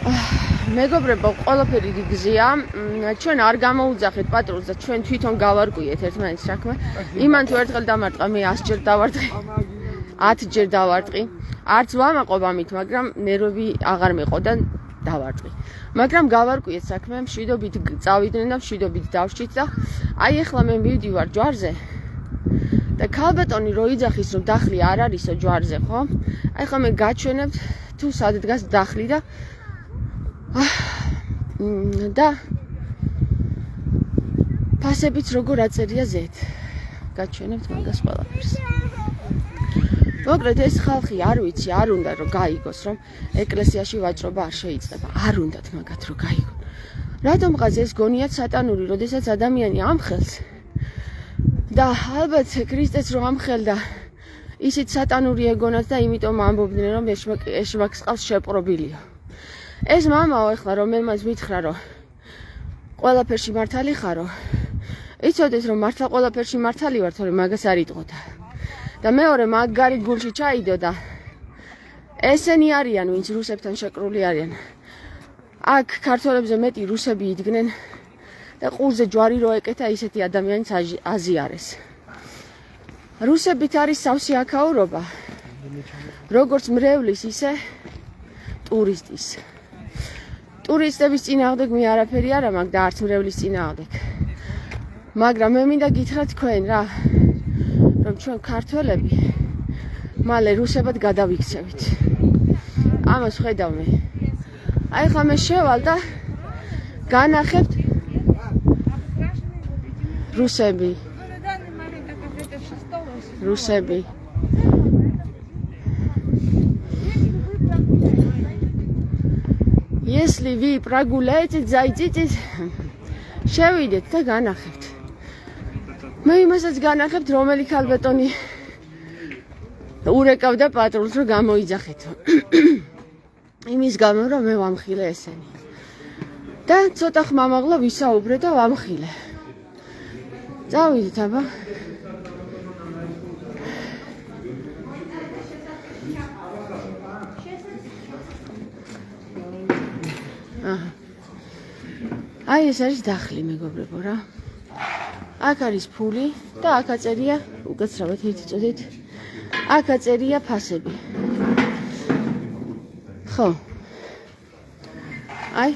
მეგობრებო, ყველაფერი გიგზია. ჩვენ არ გამოუძახეთ პატრულს და ჩვენ თვითონ გავარკვიეთ ერთმანეთს საქმე. იმან თუ ერთხელ დამარტყა, მე 100 ჯერ დავარტყი. 10 ჯერ დავარტყი. არც ვამაყობ ამით, მაგრამ ნერვები აღარ მეყოდა დავარტყი. მაგრამ გავარკვიეთ საქმე, მშვიდობით წავიდნენ და მშვიდობით დავშით და აი ახლა მე მივდივარ ჯვარზე. და ქალბატონი რო იძახის რომ დახლი არ არისო ჯვარზე, ხო? აი ხა მე გაჩვენებთ თუ სად დგას დახლი და ფასებიც როგორ აწერია ზეთ. გაჩვენებთ მაგას ყველაფერს. მოკლედ ეს ხალხი არ ვიცი, არ უნდა რომ გაიგოს, რომ ეკლესიაში ვაჭრობა არ შეიძლება. არ უნდათ მაგათ რომ გაიგონ. რატომღაც ეს გონიათ სატანური, როდესაც ადამიანი ამხელს და ალბათ ქრისტეც რომ ამხელდა, ისიც სატანური ეგონათ და იმიტომ ამბობდნენ რომ ეშმაკს ყავს შეპყრობილიო. ეს მამაო ეხლა რომელმაც მითხრა რომ ყველაფერში მართალი ხარო, იცოდეს რომ მართლა ყველაფერში მართალი ვარ, თორემ მაგას არ იტყოდა. და მეორე მაგარი გულში ჩაიდო და ესენი არიან, ვინც რუსებთან შეკრული არიან. აქ ქართველებზე მეტი რუსები იდგნენ და ყურზე ჯვარი რო ეკეთა, ისეთი ადამიანიც აზიარეს. რუსებით არის სავსე აქაურობა, როგორც მრევლის, ისე ტურისტის. ტურისტების წინააღმდეგ მე არაფერი არ მაქვს და არც მრევლის წინააღმდეგ. მაგრამ მე მინდა გითხრათ თქვენ რა, რომ ჩვენ ქართველები მალე რუსებად გადავიქცევით. ამას ხედავ მე. აი ხა მე შევალ და განახებთ რუსები. Если вы прогуляете, зайдите, შევიდეთ და განახებთ. მე იმასაც განახებთ, რომელი ქალბატონი ურეკავდა პატრულს, რომ გამოიძახეთო. იმის გამო, რომ მე ვამხილე ესენი. და ცოტა ხმამაღლა ვისაუბრე და ვამხილე. წავიდეთ, აბა. აი ეს არის დახლი, მეგობრებო რა. აქ არის ფული და აქ აწერია, უკაცრავად ერთი წოდით. აქ აწერია ფასები. ხო. აი,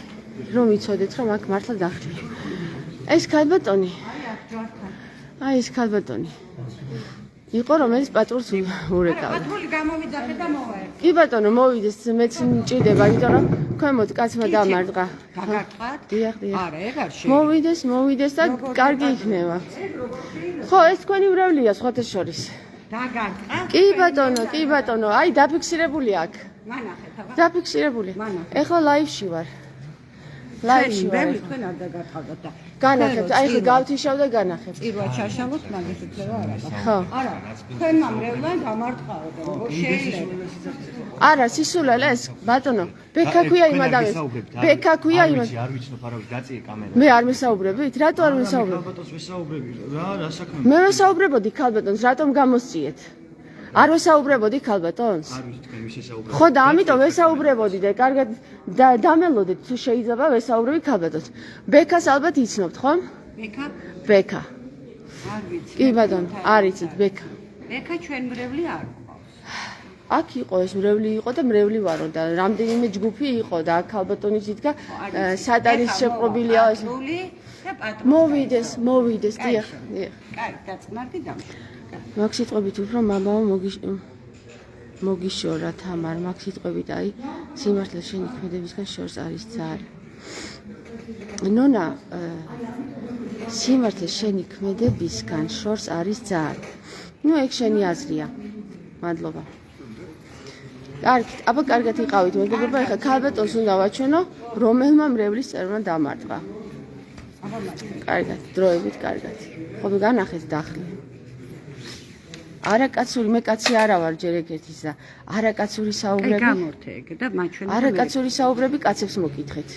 რომ იცოდეთ, რომ აქ მართლა დახლია. ეს ქალბატონი. აი ეს ქალბატონი. იყო რომელიც პატრულს ურეკავდა. პატრული გამოვიძახე და მოვა. კი ბატონო, მოვიდეს, მეც მჭირდება, იმიტომ რომ ქვემოთ კაცმა დამარტყა. გაგარტყათ? დიახ. არა, ეგ არ შეიძლება. მოვიდეს და კარგი იქნება. ხო, ეს თქვენი ვრევლია სხვათა შორის. დაგარტყათ? კი ბატონო, აი დაფიქსირებული აქ. მანახეთ, აბა. დაფიქსირებული. ეხლა ლაივში ვარ. ლაივში ვარ. ბევრი თქვენ არ დაგარტყავთ და განახებთ, აი ხა გავთიშავ და განახებთ. პირველ ჩაშალოთ მაგის უფლება არ აქვს. ხო. არა, თქვენმა მრევლად დამარტყავთ, როგორ შეიძლება. არა, სისულელეს, ბატონო, ბექა ქვია იმ ადამიანს. ბექა ქვია იმ. არ ვიცნობ არავის გაწიე კამერა. მე არ მესაუბრებით? რატო არ მესაუბრებ? ქალბატონს ვესაუბრები რა საქმე? მე ვესაუბრებოდი ქალბატონს, რატომ გამოსწიეთ? არ ვესაუბრებოდი ქალბატონს? არ ვიცი თქვენ ვის ესაუბრებთ. ხო და ამიტომ ვესაუბრებოდი და კარგად დამელოდეთ თუ შეიძლება ვესაუბრები ქალბატონს. ბექას ალბათ იცნობთ, ხომ? ბექა. არ ვიცი. კი ბატონო, არ იცით ბექა. ბექა ჩვენ მრევლი არ ყავს. აქ იყო ეს მრევლი იყო და მრევლი ვარო და რამდენიმე ჯგუფი იყო და აქ ქალბატონის იდგა სატანის შეპყრობილია ეს. მოვიდეს, დიახ. კაი, დაწმარდი დამშვა. მაგ სიტყვებით უფრო მამაო მოგიშორა თამარ, მაგ სიტყვებით აი სიმართლე შენი ქმედებისგან შორს არის ძარი. ნონა, სიმართლე შენი ქმედებისგან შორს არის ძარი. ნუ ეგ შენი აზრია. მადლობა. კარგით, აბა კარგად იყავით, მეგობრებო, ეხლა ქალბატონს უნდა ვაჩვენო, რომელმა მრევლის წერმა დამარტყა. კარგად, დროებით კარგად. ხო განახეთ დახლი. არაკაცური, მე კაცი არა ვარ ჯერ ეგერთის და არაკაცური საუბრები. გამორთე ეგ და მაჩვენე. არაკაცური საუბრები კაცებს მოკითხეთ.